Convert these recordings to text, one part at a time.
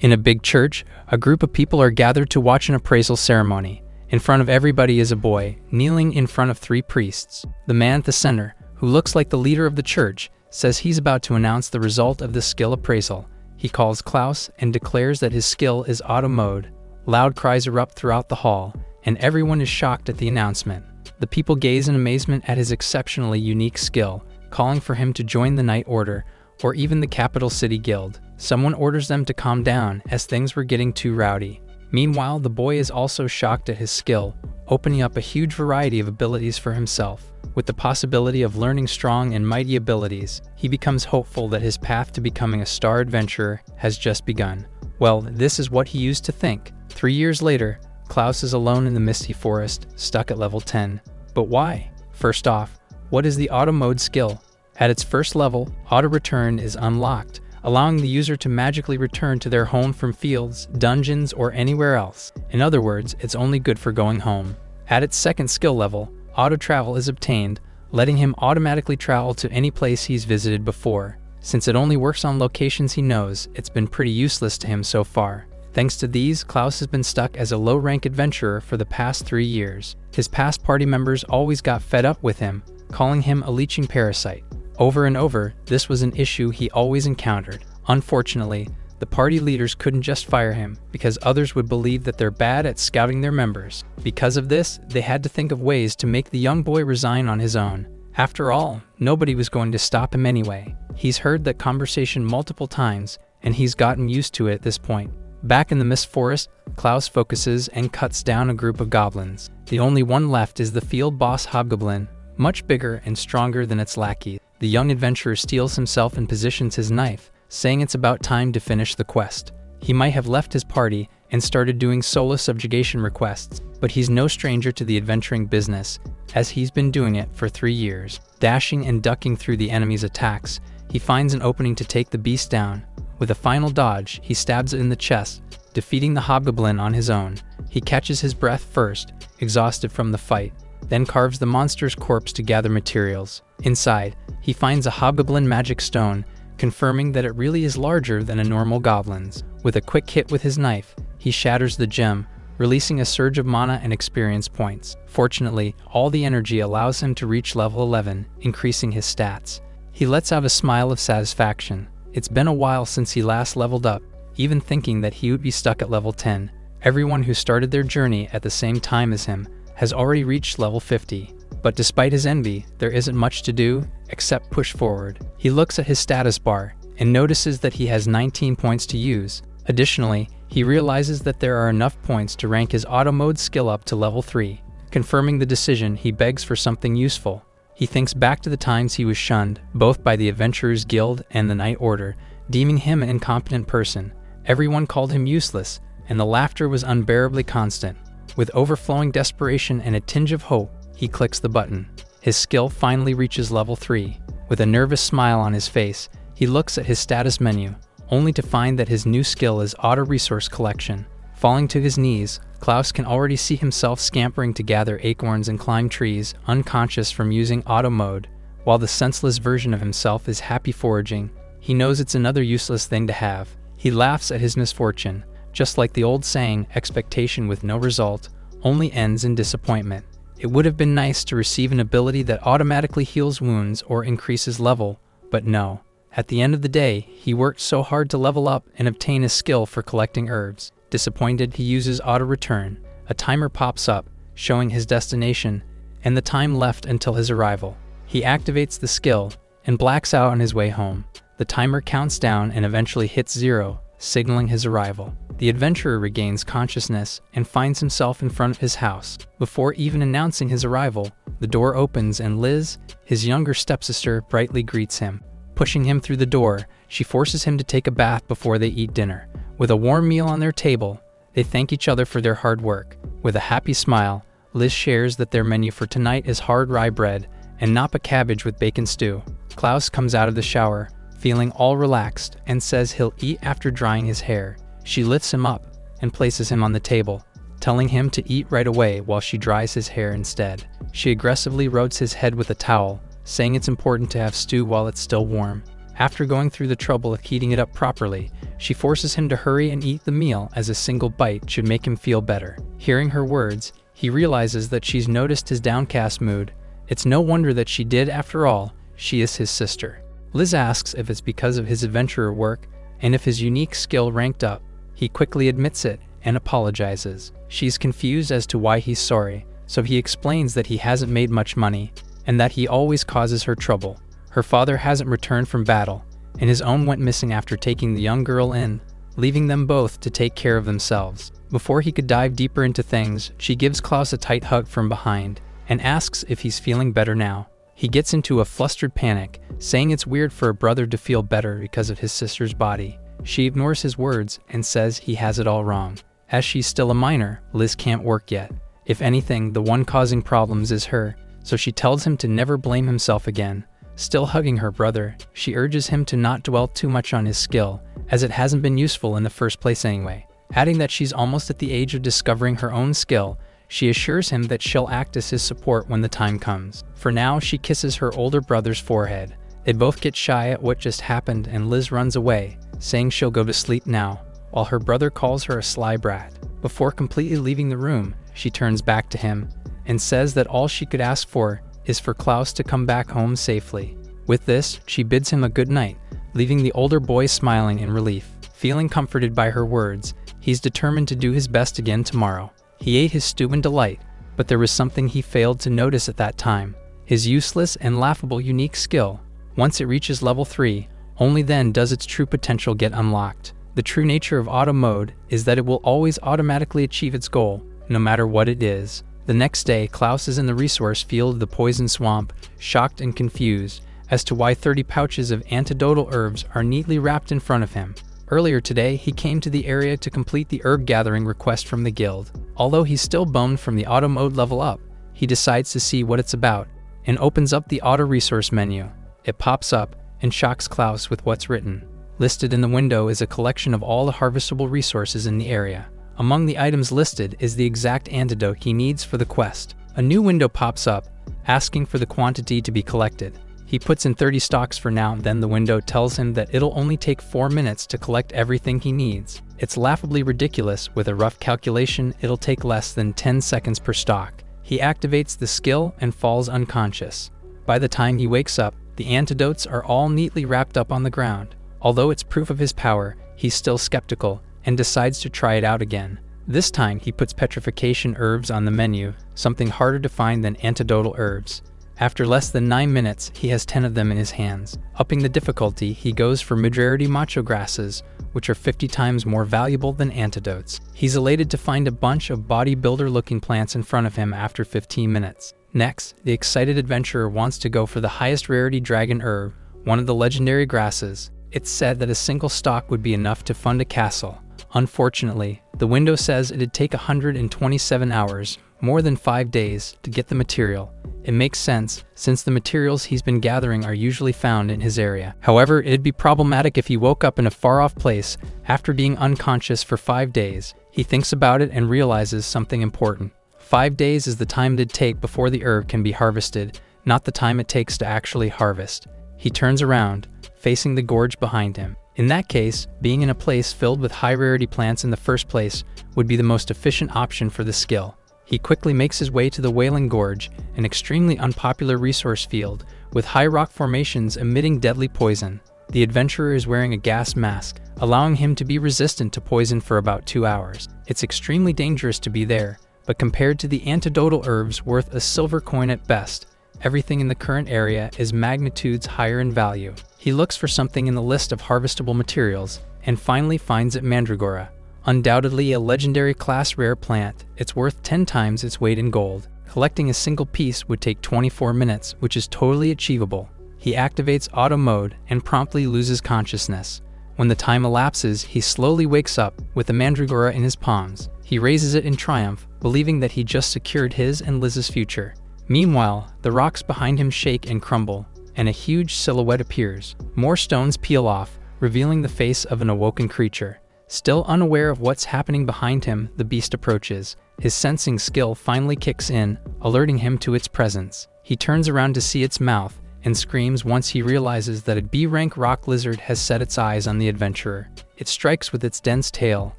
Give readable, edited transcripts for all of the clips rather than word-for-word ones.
In a big church, a group of people are gathered to watch an appraisal ceremony. In front of everybody is a boy, kneeling in front of 3 priests. The man at the center, who looks like the leader of the church, says he's about to announce the result of the skill appraisal. He calls Klaus and declares that his skill is auto mode. Loud cries erupt throughout the hall, and everyone is shocked at the announcement. The people gaze in amazement at his exceptionally unique skill, calling for him to join the Night Order, or even the Capital City Guild. Someone orders them to calm down as things were getting too rowdy. Meanwhile, the boy is also shocked at his skill, opening up a huge variety of abilities for himself. With the possibility of learning strong and mighty abilities, he becomes hopeful that his path to becoming a star adventurer has just begun. Well, this is what he used to think. 3 years later, Klaus is alone in the misty forest, stuck at level 10. But why? First off, what is the auto mode skill? At its first level, auto return is unlocked, allowing the user to magically return to their home from fields, dungeons, or anywhere else. In other words, it's only good for going home. At its second skill level, auto travel is obtained, letting him automatically travel to any place he's visited before. Since it only works on locations he knows, it's been pretty useless to him so far. Thanks to these, Klaus has been stuck as a low-rank adventurer for the past 3 years. His past party members always got fed up with him, calling him a leeching parasite. Over and over, this was an issue he always encountered. Unfortunately, the party leaders couldn't just fire him, because others would believe that they're bad at scouting their members. Because of this, they had to think of ways to make the young boy resign on his own. After all, nobody was going to stop him anyway. He's heard that conversation multiple times, and he's gotten used to it at this point. Back in the Mist Forest, Klaus focuses and cuts down a group of goblins. The only one left is the field boss Hobgoblin, much bigger and stronger than its lackey. The young adventurer steels himself and positions his knife, saying it's about time to finish the quest. He might have left his party and started doing solo subjugation requests, but he's no stranger to the adventuring business, as he's been doing it for 3 years. Dashing and ducking through the enemy's attacks, he finds an opening to take the beast down. With a final dodge, he stabs it in the chest, defeating the hobgoblin on his own. He catches his breath first, exhausted from the fight, then carves the monster's corpse to gather materials. Inside, he finds a hobgoblin magic stone, confirming that it really is larger than a normal goblin's. With a quick hit with his knife, he shatters the gem, releasing a surge of mana and experience points. Fortunately, all the energy allows him to reach level 11, increasing his stats. He lets out a smile of satisfaction. It's been a while since he last leveled up, even thinking that he would be stuck at level 10. Everyone who started their journey at the same time as him has already reached level 50. But despite his envy, there isn't much to do except push forward. He looks at his status bar and notices that he has 19 points to use. Additionally, he realizes that there are enough points to rank his auto mode skill up to level 3. Confirming the decision, he begs for something useful. He thinks back to the times he was shunned, both by the Adventurers Guild and the Night Order, deeming him an incompetent person. Everyone called him useless, and the laughter was unbearably constant. With overflowing desperation and a tinge of hope, he clicks the button. His skill finally reaches level 3. With a nervous smile on his face, he looks at his status menu, only to find that his new skill is Auto Resource Collection. Falling to his knees, Klaus can already see himself scampering to gather acorns and climb trees, unconscious from using auto mode. While the senseless version of himself is happy foraging, he knows it's another useless thing to have. He laughs at his misfortune. Just like the old saying, expectation with no result only ends in disappointment. It would have been nice to receive an ability that automatically heals wounds or increases level, but no. At the end of the day, he worked so hard to level up and obtain a skill for collecting herbs. Disappointed, he uses auto return. A timer pops up, showing his destination and the time left until his arrival. He activates the skill and blacks out on his way home. The timer counts down and eventually hits 0, signaling his arrival. The adventurer regains consciousness and finds himself in front of his house. Before even announcing his arrival, the door opens and Liz, his younger stepsister, brightly greets him. Pushing him through the door, she forces him to take a bath before they eat dinner. With a warm meal on their table, they thank each other for their hard work. With a happy smile, Liz shares that their menu for tonight is hard rye bread and napa cabbage with bacon stew. Klaus comes out of the shower, feeling all relaxed, and says he'll eat after drying his hair. She lifts him up and places him on the table, telling him to eat right away while she dries his hair instead. She aggressively rubs his head with a towel, saying it's important to have stew while it's still warm. After going through the trouble of heating it up properly, she forces him to hurry and eat the meal as a single bite should make him feel better. Hearing her words, he realizes that she's noticed his downcast mood. It's no wonder that she did, after all, she is his sister. Liz asks if it's because of his adventurer work and if his unique skill ranked up. He quickly admits it and apologizes. She's confused as to why he's sorry, so he explains that he hasn't made much money and that he always causes her trouble. Her father hasn't returned from battle, and his own went missing after taking the young girl in, leaving them both to take care of themselves. Before he could dive deeper into things, she gives Klaus a tight hug from behind and asks if he's feeling better now. He gets into a flustered panic, saying it's weird for a brother to feel better because of his sister's body. She ignores his words and says he has it all wrong. As she's still a minor, Liz can't work yet. If anything, the one causing problems is her, so she tells him to never blame himself again. Still hugging her brother, she urges him to not dwell too much on his skill, as it hasn't been useful in the first place anyway. Adding that she's almost at the age of discovering her own skill, she assures him that she'll act as his support when the time comes. For now, she kisses her older brother's forehead. They both get shy at what just happened and Liz runs away, saying she'll go to sleep now, while her brother calls her a sly brat. Before completely leaving the room, she turns back to him and says that all she could ask for is for Klaus to come back home safely. With this, she bids him a good night, leaving the older boy smiling in relief. Feeling comforted by her words, he's determined to do his best again tomorrow. He ate his stew in delight, but there was something he failed to notice at that time: his useless and laughable unique skill. Once it reaches level 3, only then does its true potential get unlocked. The true nature of auto mode is that it will always automatically achieve its goal, no matter what it is. The next day, Klaus is in the resource field of the poison swamp, shocked and confused as to why 30 pouches of antidotal herbs are neatly wrapped in front of him. Earlier today, he came to the area to complete the herb gathering request from the guild. Although he's still bummed from the auto mode level up, he decides to see what it's about and opens up the auto resource menu. It pops up and shocks Klaus with what's written. Listed in the window is a collection of all the harvestable resources in the area. Among the items listed is the exact antidote he needs for the quest. A new window pops up, asking for the quantity to be collected. He puts in 30 stocks for now, then the window tells him that it'll only take 4 minutes to collect everything he needs. It's laughably ridiculous. With a rough calculation, it'll take less than 10 seconds per stock. He activates the skill and falls unconscious. By the time he wakes up, the antidotes are all neatly wrapped up on the ground. Although it's proof of his power, he's still skeptical and decides to try it out again. This time, he puts petrification herbs on the menu, something harder to find than antidotal herbs. After less than 9 minutes, he has 10 of them in his hands. Upping the difficulty, he goes for mid-rarity macho grasses, which are 50 times more valuable than antidotes. He's elated to find a bunch of bodybuilder-looking plants in front of him after 15 minutes. Next, the excited adventurer wants to go for the highest rarity dragon herb, one of the legendary grasses. It's said that a single stock would be enough to fund a castle. Unfortunately, the window says it'd take 127 hours, more than 5 days, to get the material. It makes sense, since the materials he's been gathering are usually found in his area. However, it'd be problematic if he woke up in a far-off place after being unconscious for 5 days. He thinks about it and realizes something important. 5 days is the time it'd take before the herb can be harvested, not the time it takes to actually harvest. He turns around, facing the gorge behind him. In that case, being in a place filled with high-rarity plants in the first place would be the most efficient option for the skill. He quickly makes his way to the Wailing Gorge, an extremely unpopular resource field, with high rock formations emitting deadly poison. The adventurer is wearing a gas mask, allowing him to be resistant to poison for about 2 hours. It's extremely dangerous to be there, but compared to the antidotal herbs worth a silver coin at best, everything in the current area is magnitudes higher in value. He looks for something in the list of harvestable materials, and finally finds it Mandragora. Undoubtedly a legendary class rare plant, it's worth 10 times its weight in gold. Collecting a single piece would take 24 minutes, which is totally achievable. He activates auto mode and promptly loses consciousness. When the time elapses, he slowly wakes up with the Mandragora in his palms. He raises it in triumph, believing that he just secured his and Liz's future. Meanwhile, the rocks behind him shake and crumble, and a huge silhouette appears. More stones peel off, revealing the face of an awoken creature. Still unaware of what's happening behind him, the beast approaches. His sensing skill finally kicks in, alerting him to its presence. He turns around to see its mouth, and screams once he realizes that a B-rank rock lizard has set its eyes on the adventurer. It strikes with its dense tail,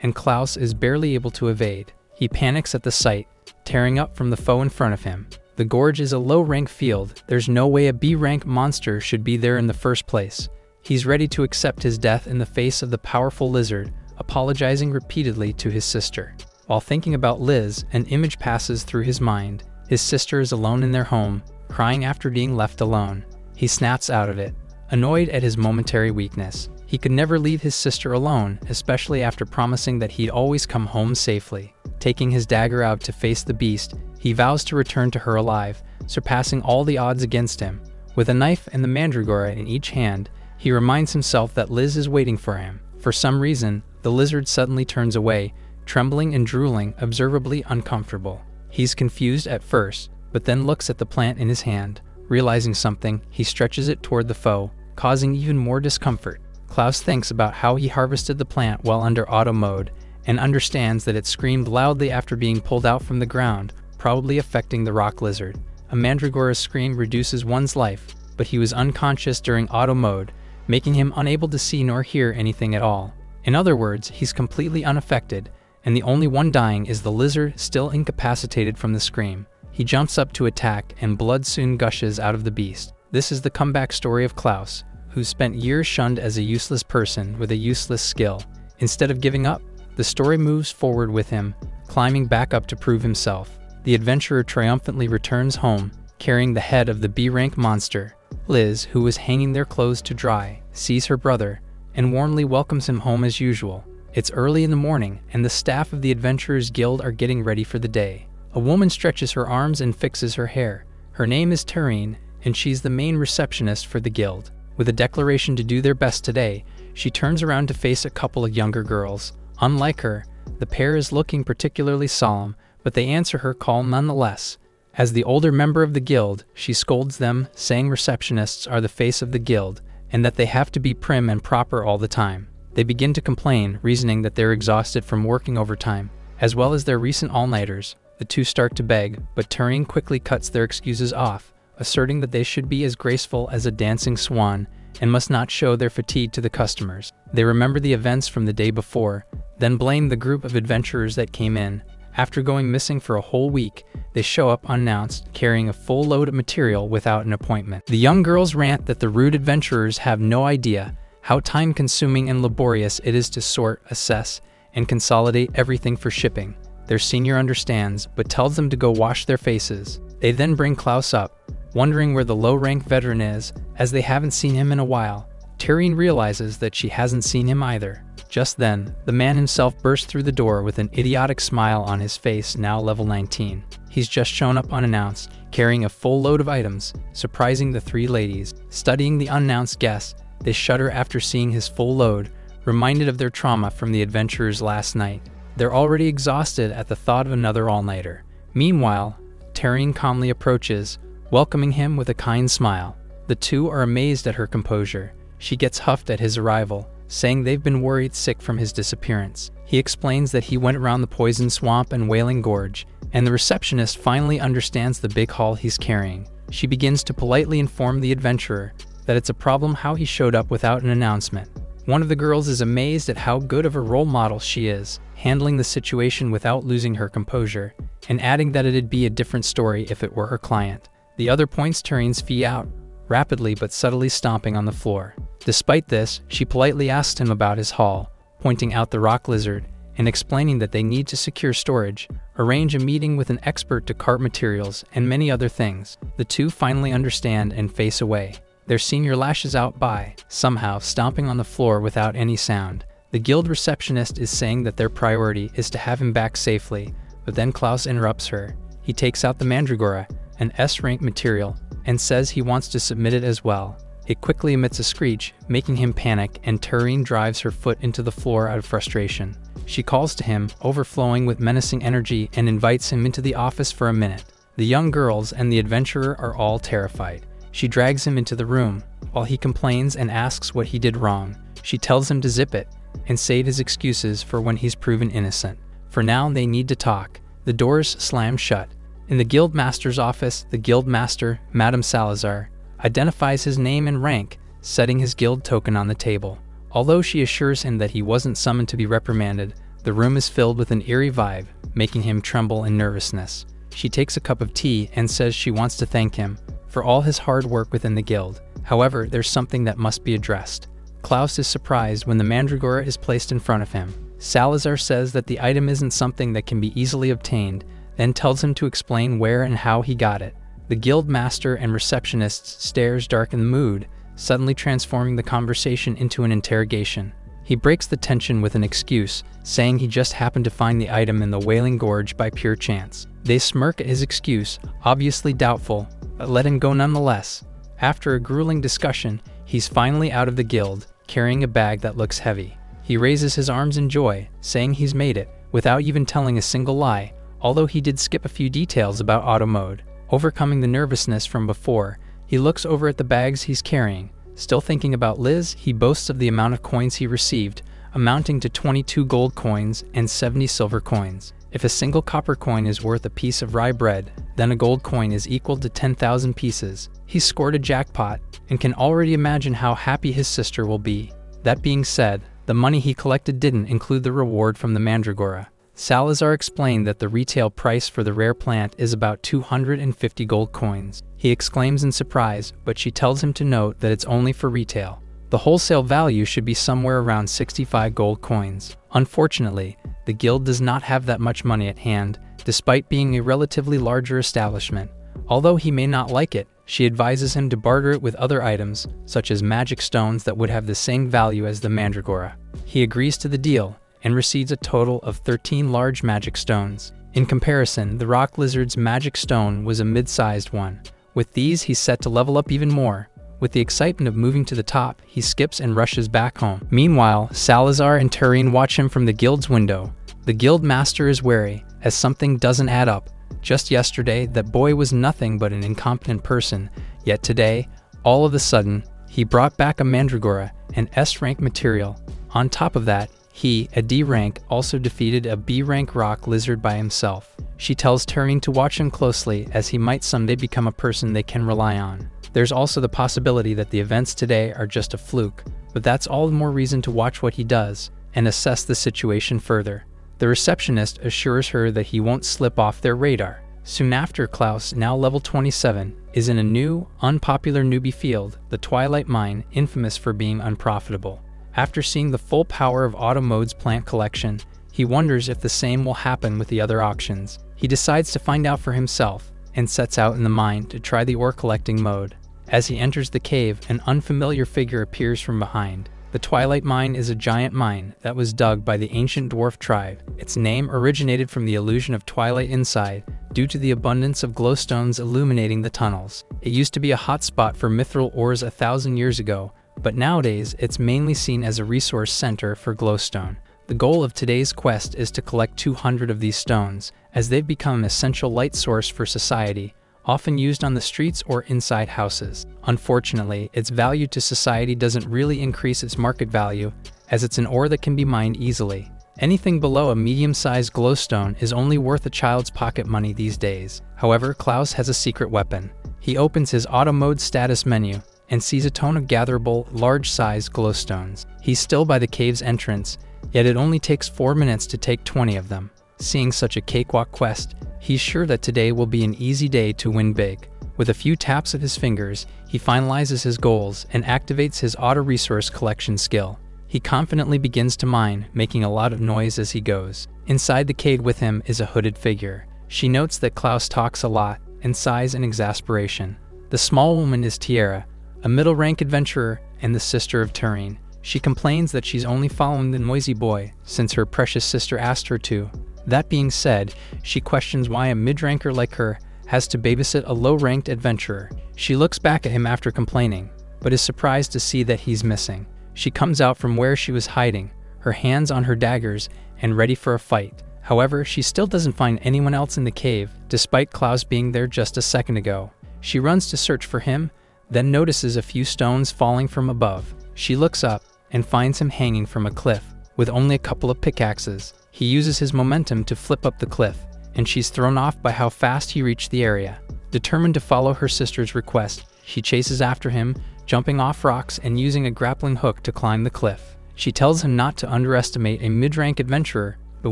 and Klaus is barely able to evade. He panics at the sight, tearing up from the foe in front of him. The gorge is a low-rank field. There's no way a B-rank monster should be there in the first place. He's ready to accept his death in the face of the powerful lizard, apologizing repeatedly to his sister. While thinking about Liz, an image passes through his mind. His sister is alone in their home, crying after being left alone. He snaps out of it, annoyed at his momentary weakness. He could never leave his sister alone, especially after promising that he'd always come home safely. Taking his dagger out to face the beast, he vows to return to her alive, surpassing all the odds against him. With a knife and the mandragora in each hand, he reminds himself that Liz is waiting for him. For some reason, the lizard suddenly turns away, trembling and drooling, observably uncomfortable. He's confused at first, but then looks at the plant in his hand. Realizing something, he stretches it toward the foe, causing even more discomfort. Klaus thinks about how he harvested the plant while under auto mode, and understands that it screamed loudly after being pulled out from the ground, probably affecting the rock lizard. A mandragora's scream reduces one's life, but he was unconscious during auto mode, making him unable to see nor hear anything at all. In other words, he's completely unaffected, and the only one dying is the lizard, still incapacitated from the scream. He jumps up to attack, and blood soon gushes out of the beast. This is the comeback story of Klaus, who spent years shunned as a useless person with a useless skill. Instead of giving up, the story moves forward with him, climbing back up to prove himself. The adventurer triumphantly returns home, carrying the head of the B-rank monster. Liz, who was hanging their clothes to dry, sees her brother, and warmly welcomes him home as usual. It's early in the morning, and the staff of the Adventurers Guild are getting ready for the day. A woman stretches her arms and fixes her hair. Her name is Tarine, and she's the main receptionist for the guild. With a declaration to do their best today, she turns around to face a couple of younger girls. Unlike her, the pair is looking particularly solemn, but they answer her call nonetheless. As the older member of the guild, she scolds them, saying receptionists are the face of the guild, and that they have to be prim and proper all the time. They begin to complain, reasoning that they're exhausted from working overtime, as well as their recent all-nighters. The two start to beg, but Tarine quickly cuts their excuses off, asserting that they should be as graceful as a dancing swan and must not show their fatigue to the customers. They remember the events from the day before, then blame the group of adventurers that came in. After going missing for a whole week, they show up unannounced, carrying a full load of material without an appointment. The young girls rant that the rude adventurers have no idea how time-consuming and laborious it is to sort, assess, and consolidate everything for shipping. Their senior understands, but tells them to go wash their faces. They then bring Klaus up, wondering where the low-rank veteran is, as they haven't seen him in a while. Tarine realizes that she hasn't seen him either. Just then, the man himself bursts through the door with an idiotic smile on his face, now level 19. He's just shown up unannounced, carrying a full load of items, surprising the three ladies. Studying the unannounced guest, they shudder after seeing his full load, reminded of their trauma from the adventurers last night. They're already exhausted at the thought of another all-nighter. Meanwhile, Tarine calmly approaches, welcoming him with a kind smile. The two are amazed at her composure. She gets huffed at his arrival, saying they've been worried sick from his disappearance. He explains that he went around the Poison Swamp and Wailing Gorge, and the receptionist finally understands the big haul he's carrying. She begins to politely inform the adventurer that it's a problem how he showed up without an announcement. One of the girls is amazed at how good of a role model she is, handling the situation without losing her composure, and adding that it'd be a different story if it were her client. The other points Tarine's fee out, rapidly but subtly stomping on the floor. Despite this, she politely asks him about his haul, pointing out the rock lizard, and explaining that they need to secure storage, arrange a meeting with an expert to cart materials, and many other things. The two finally understand and face away. Their senior lashes out by, somehow, stomping on the floor without any sound. The guild receptionist is saying that their priority is to have him back safely, but then Klaus interrupts her. He takes out the mandragora, an S-rank material, and says he wants to submit it as well. It quickly emits a screech, making him panic, and Tarine drives her foot into the floor out of frustration. She calls to him, overflowing with menacing energy, and invites him into the office for a minute. The young girls and the adventurer are all terrified. She drags him into the room, while he complains and asks what he did wrong. She tells him to zip it, and save his excuses for when he's proven innocent. For now, they need to talk. The doors slam shut. In the guild master's office, the guild master, Madame Salazar, identifies his name and rank, setting his guild token on the table. Although she assures him that he wasn't summoned to be reprimanded, the room is filled with an eerie vibe, making him tremble in nervousness. She takes a cup of tea and says she wants to thank him for all his hard work within the guild. However, there's something that must be addressed. Klaus is surprised when the mandragora is placed in front of him. Salazar says that the item isn't something that can be easily obtained, then tells him to explain where and how he got it. The guild master and receptionist's stares darken the mood, suddenly transforming the conversation into an interrogation. He breaks the tension with an excuse, saying he just happened to find the item in the Wailing Gorge by pure chance. They smirk at his excuse, obviously doubtful, but let him go nonetheless. After a grueling discussion, he's finally out of the guild, carrying a bag that looks heavy. He raises his arms in joy, saying he's made it, without even telling a single lie, although he did skip a few details about auto mode. Overcoming the nervousness from before, he looks over at the bags he's carrying. Still thinking about Liz, he boasts of the amount of coins he received, amounting to 22 gold coins and 70 silver coins. If a single copper coin is worth a piece of rye bread, then a gold coin is equal to 10,000 pieces. He's scored a jackpot, and can already imagine how happy his sister will be. That being said, the money he collected didn't include the reward from the mandragora. Salazar explained that the retail price for the rare plant is about 250 gold coins. He exclaims in surprise, but she tells him to note that it's only for retail. The wholesale value should be somewhere around 65 gold coins. Unfortunately, the guild does not have that much money at hand, despite being a relatively larger establishment. Although he may not like it, she advises him to barter it with other items, such as magic stones that would have the same value as the mandragora. He agrees to the deal, and receives a total of 13 large magic stones. In comparison, the rock lizard's magic stone was a mid-sized one. With these, he's set to level up even more. With the excitement of moving to the top, he skips and rushes back home. Meanwhile, Salazar and Turin watch him from the guild's window. The guild master is wary, as something doesn't add up. Just yesterday, that boy was nothing but an incompetent person, yet today, all of a sudden, he brought back a mandragora, an S-rank material. On top of that, he, a D rank, also defeated a B rank rock lizard by himself. She tells Turing to watch him closely, as he might someday become a person they can rely on. There's also the possibility that the events today are just a fluke, but that's all the more reason to watch what he does, and assess the situation further. The receptionist assures her that he won't slip off their radar. Soon after, Klaus, now level 27, is in a new, unpopular newbie field, the Twilight Mine, infamous for being unprofitable. After seeing the full power of Auto Mode's plant collection, he wonders if the same will happen with the other auctions. He decides to find out for himself, and sets out in the mine to try the ore collecting mode. As he enters the cave, an unfamiliar figure appears from behind. The Twilight Mine is a giant mine that was dug by the ancient dwarf tribe. Its name originated from the illusion of twilight inside, due to the abundance of glowstones illuminating the tunnels. It used to be a hotspot for mithril ores 1,000 years ago, but nowadays it's mainly seen as a resource center for glowstone. The goal of today's quest is to collect 200 of these stones, as they've become an essential light source for society, often used on the streets or inside houses. Unfortunately, its value to society doesn't really increase its market value, as it's an ore that can be mined easily. Anything below a medium-sized glowstone is only worth a child's pocket money these days. However, Klaus has a secret weapon. He opens his auto mode status menu, and sees a ton of gatherable, large-sized glowstones. He's still by the cave's entrance, yet it only takes 4 minutes to take 20 of them. Seeing such a cakewalk quest, he's sure that today will be an easy day to win big. With a few taps of his fingers, he finalizes his goals and activates his auto-resource collection skill. He confidently begins to mine, making a lot of noise as he goes. Inside the cave with him is a hooded figure. She notes that Klaus talks a lot, and sighs in exasperation. The small woman is Tiara, a middle-rank adventurer and the sister of Turing. She complains that she's only following the noisy boy, since her precious sister asked her to. That being said, she questions why a mid-ranker like her has to babysit a low-ranked adventurer. She looks back at him after complaining, but is surprised to see that he's missing. She comes out from where she was hiding, her hands on her daggers, and ready for a fight. However, she still doesn't find anyone else in the cave, despite Klaus being there just a second ago. She runs to search for him, then notices a few stones falling from above. She looks up and finds him hanging from a cliff, with only a couple of pickaxes. He uses his momentum to flip up the cliff, and she's thrown off by how fast he reached the area. Determined to follow her sister's request, She chases after him, jumping off rocks and using a grappling hook to climb the cliff. She tells him not to underestimate a mid-rank adventurer, but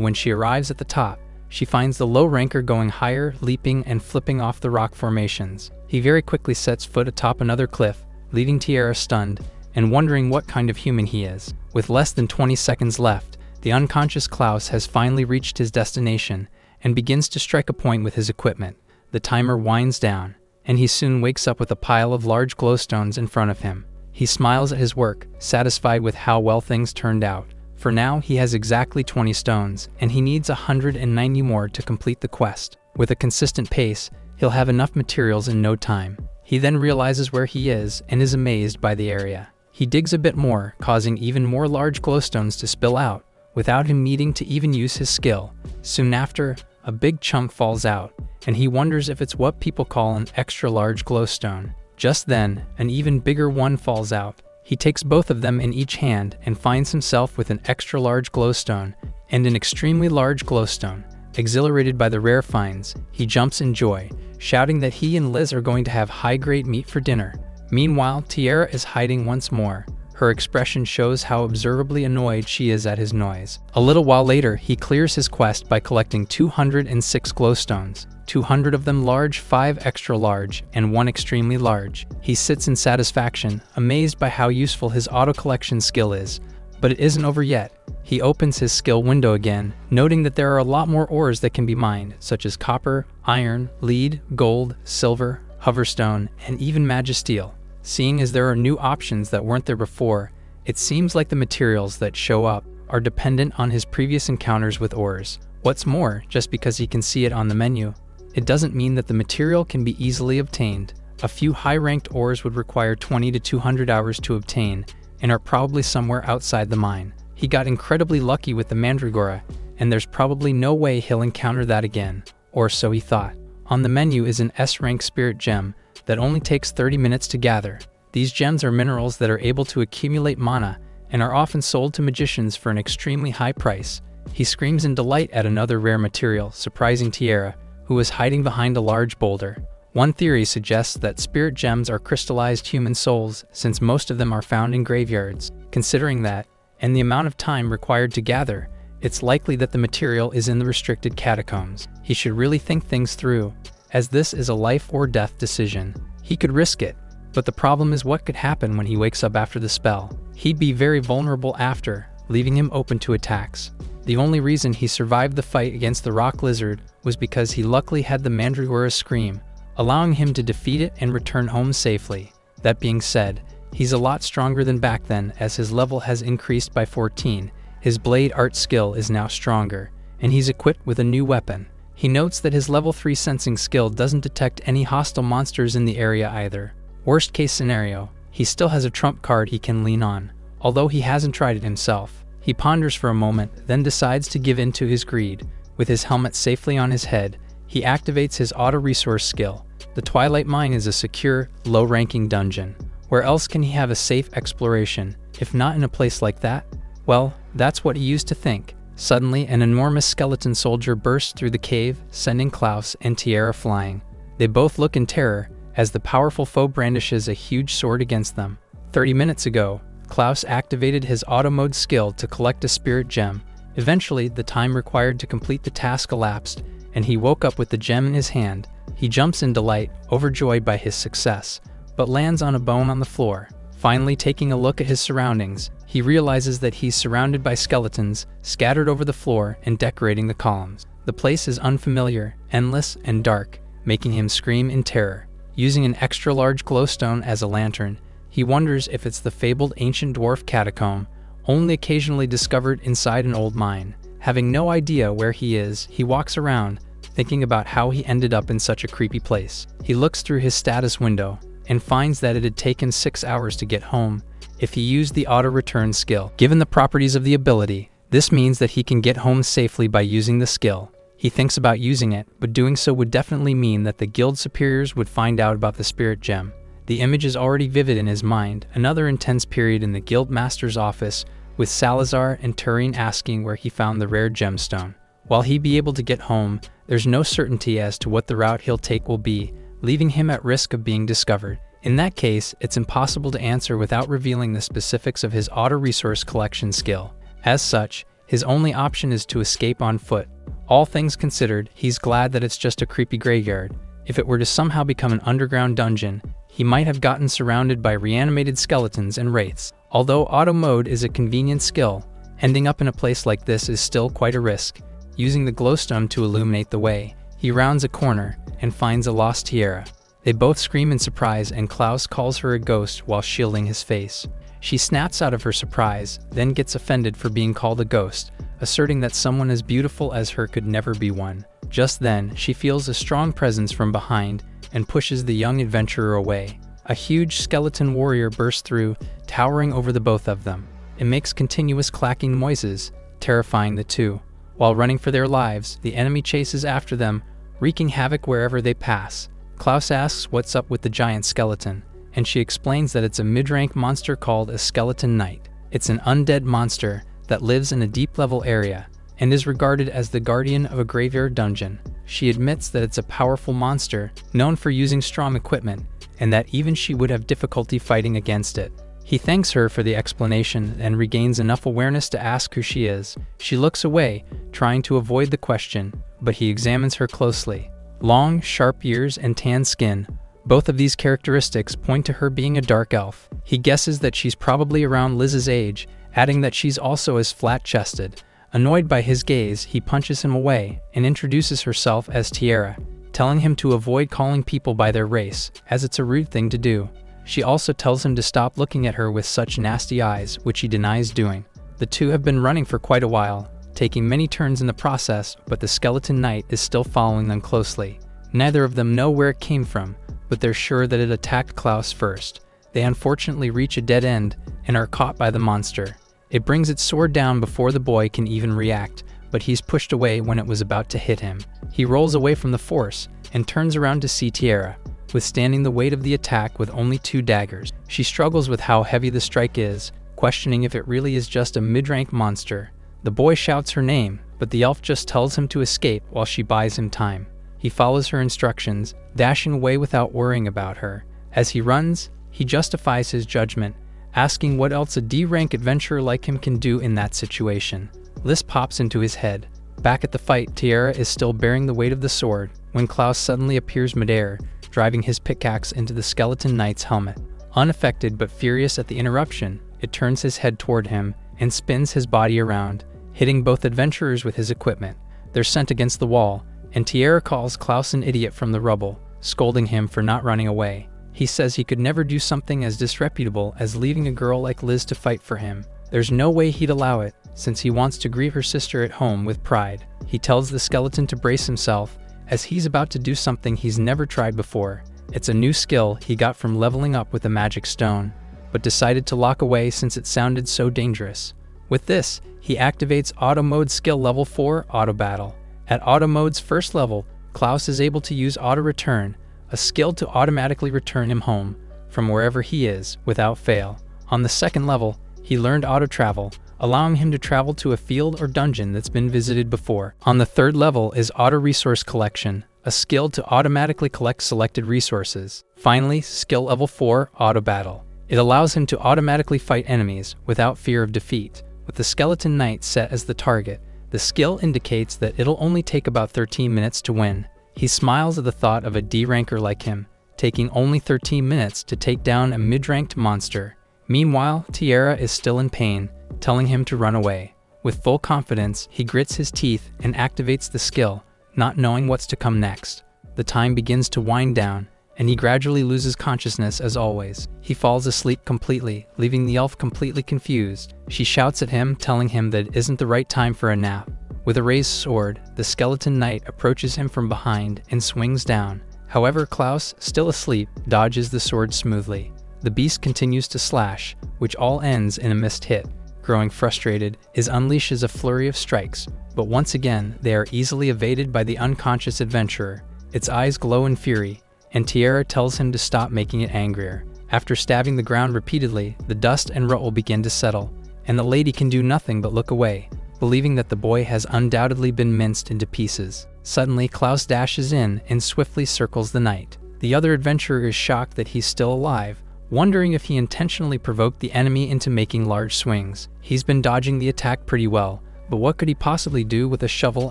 when she arrives at the top, she finds the low ranker going higher, leaping and flipping off the rock formations. He very quickly sets foot atop another cliff, leaving Tiara stunned and wondering what kind of human he is. With less than 20 seconds left, the unconscious Klaus has finally reached his destination and begins to strike a point with his equipment. The timer winds down, and he soon wakes up with a pile of large glowstones in front of him. He smiles at his work, satisfied with how well things turned out. For now, he has exactly 20 stones, and he needs 190 more to complete the quest. With a consistent pace, he'll have enough materials in no time. He then realizes where he is and is amazed by the area. He digs a bit more, causing even more large glowstones to spill out, without him needing to even use his skill. Soon after, a big chunk falls out, and he wonders if it's what people call an extra-large glowstone. Just then, an even bigger one falls out. He takes both of them in each hand and finds himself with an extra-large glowstone and an extremely large glowstone. Exhilarated by the rare finds, he jumps in joy, shouting that he and Liz are going to have high-grade meat for dinner. Meanwhile, Tiara is hiding once more. Her expression shows how observably annoyed she is at his noise. A little while later, he clears his quest by collecting 206 glowstones, 200 of them large, 5 extra large, and 1 extremely large. He sits in satisfaction, amazed by how useful his auto-collection skill is. But it isn't over yet. He opens his skill window again, noting that there are a lot more ores that can be mined, such as copper, iron, lead, gold, silver, hoverstone, and even magisteel. Seeing as there are new options that weren't there before, it seems like the materials that show up are dependent on his previous encounters with ores. What's more, just because he can see it on the menu, it doesn't mean that the material can be easily obtained. A few high-ranked ores would require 20 to 200 hours to obtain, and are probably somewhere outside the mine. He got incredibly lucky with the Mandragora, and there's probably no way he'll encounter that again, or so he thought. On the menu is an S-rank spirit gem that only takes 30 minutes to gather. These gems are minerals that are able to accumulate mana and are often sold to magicians for an extremely high price. He screams in delight at another rare material, surprising Tiara, who is hiding behind a large boulder. One theory suggests that spirit gems are crystallized human souls, since most of them are found in graveyards. Considering that, and the amount of time required to gather, it's likely that the material is in the restricted catacombs. He should really think things through, as this is a life or death decision. He could risk it, but the problem is what could happen when he wakes up after the spell. He'd be very vulnerable after, leaving him open to attacks. The only reason he survived the fight against the rock lizard was because he luckily had the Mandragora's scream, allowing him to defeat it and return home safely. That being said, he's a lot stronger than back then, as his level has increased by 14. His blade art skill is now stronger, and he's equipped with a new weapon. He notes that his level 3 sensing skill doesn't detect any hostile monsters in the area either. Worst case scenario, he still has a trump card he can lean on, although he hasn't tried it himself. He ponders for a moment, then decides to give in to his greed. With his helmet safely on his head, he activates his auto-resource skill. The Twilight Mine is a secure, low-ranking dungeon. Where else can he have a safe exploration, if not in a place like that? Well, that's what he used to think. Suddenly, an enormous skeleton soldier bursts through the cave, sending Klaus and Tiara flying. They both look in terror, as the powerful foe brandishes a huge sword against them. 30 minutes ago, Klaus activated his auto mode skill to collect a spirit gem. Eventually, the time required to complete the task elapsed, and he woke up with the gem in his hand. He jumps in delight, overjoyed by his success, but lands on a bone on the floor. Finally, taking a look at his surroundings, he realizes that he's surrounded by skeletons, scattered over the floor and decorating the columns. The place is unfamiliar, endless, and dark, making him scream in terror. Using an extra-large glowstone as a lantern, he wonders if it's the fabled ancient dwarf catacomb, only occasionally discovered inside an old mine. Having no idea where he is, he walks around, thinking about how he ended up in such a creepy place. He looks through his status window and finds that it had taken 6 hours to get home if he used the auto-return skill. Given the properties of the ability, this means that he can get home safely by using the skill. He thinks about using it, but doing so would definitely mean that the guild superiors would find out about the spirit gem. The image is already vivid in his mind, another intense period in the guild master's office, with Salazar and Turin asking where he found the rare gemstone. While he'd be able to get home, there's no certainty as to what the route he'll take will be, leaving him at risk of being discovered. In that case, it's impossible to answer without revealing the specifics of his auto-resource collection skill. As such, his only option is to escape on foot. All things considered, he's glad that it's just a creepy graveyard. If it were to somehow become an underground dungeon, he might have gotten surrounded by reanimated skeletons and wraiths. Although auto mode is a convenient skill, ending up in a place like this is still quite a risk. Using the glowstone to illuminate the way, he rounds a corner and finds a lost tiara. They both scream in surprise and Klaus calls her a ghost while shielding his face. She snaps out of her surprise, then gets offended for being called a ghost, asserting that someone as beautiful as her could never be one. Just then, she feels a strong presence from behind and pushes the young adventurer away. A huge skeleton warrior bursts through, towering over the both of them. It makes continuous clacking noises, terrifying the two. While running for their lives, the enemy chases after them, wreaking havoc wherever they pass. Klaus asks what's up with the giant skeleton, and she explains that it's a mid-rank monster called a skeleton knight. It's an undead monster that lives in a deep-level area and is regarded as the guardian of a graveyard dungeon. She admits that it's a powerful monster, known for using strong equipment, and that even she would have difficulty fighting against it. He thanks her for the explanation and regains enough awareness to ask who she is. She looks away, trying to avoid the question, but he examines her closely. Long, sharp ears and tan skin. Both of these characteristics point to her being a dark elf. He guesses that she's probably around Liz's age, adding that she's also as flat-chested. Annoyed by his gaze, he punches him away and introduces herself as Tiara, telling him to avoid calling people by their race, as it's a rude thing to do. She also tells him to stop looking at her with such nasty eyes, which he denies doing. The two have been running for quite a while, taking many turns in the process, but the skeleton knight is still following them closely. Neither of them know where it came from, but they're sure that it attacked Klaus first. They unfortunately reach a dead end and are caught by the monster. It brings its sword down before the boy can even react, but he's pushed away when it was about to hit him. He rolls away from the force and turns around to see Tiara, withstanding the weight of the attack with only 2 daggers. She struggles with how heavy the strike is, questioning if it really is just a mid-rank monster. The boy shouts her name, but the elf just tells him to escape while she buys him time. He follows her instructions, dashing away without worrying about her. As he runs, he justifies his judgment, asking what else a D-rank adventurer like him can do in that situation. This pops into his head. Back at the fight, Tiara is still bearing the weight of the sword, when Klaus suddenly appears midair, driving his pickaxe into the skeleton knight's helmet. Unaffected but furious at the interruption, it turns his head toward him and spins his body around, hitting both adventurers with his equipment. They're sent against the wall, and Tiara calls Klaus an idiot from the rubble, scolding him for not running away. He says he could never do something as disreputable as leaving a girl like Liz to fight for him. There's no way he'd allow it, since he wants to greet her sister at home with pride. He tells the skeleton to brace himself, as he's about to do something he's never tried before. It's a new skill he got from leveling up with a magic stone, but decided to lock away since it sounded so dangerous. With this, he activates Auto Mode Skill Level 4 Auto Battle. At Auto Mode's first level, Klaus is able to use Auto Return, a skill to automatically return him home from wherever he is without fail. On the second level, he learned Auto Travel, allowing him to travel to a field or dungeon that's been visited before. On the third level is Auto Resource Collection, a skill to automatically collect selected resources. Finally, Skill Level 4 Auto Battle. It allows him to automatically fight enemies without fear of defeat. With the skeleton knight set as the target, the skill indicates that it'll only take about 13 minutes to win. He smiles at the thought of a D-ranker like him, taking only 13 minutes to take down a mid-ranked monster. Meanwhile, Tiara is still in pain, telling him to run away. With full confidence, he grits his teeth and activates the skill, not knowing what's to come next. The time begins to wind down, and he gradually loses consciousness as always. He falls asleep completely, leaving the elf completely confused. She shouts at him, telling him that it isn't the right time for a nap. With a raised sword, the skeleton knight approaches him from behind and swings down. However, Klaus, still asleep, dodges the sword smoothly. The beast continues to slash, which all ends in a missed hit. Growing frustrated, it unleashes a flurry of strikes, but once again, they are easily evaded by the unconscious adventurer. Its eyes glow in fury, and Tiara tells him to stop making it angrier. After stabbing the ground repeatedly, the dust and rubble begin to settle, and the lady can do nothing but look away, believing that the boy has undoubtedly been minced into pieces. Suddenly, Klaus dashes in and swiftly circles the knight. The other adventurer is shocked that he's still alive, wondering if he intentionally provoked the enemy into making large swings. He's been dodging the attack pretty well, but what could he possibly do with a shovel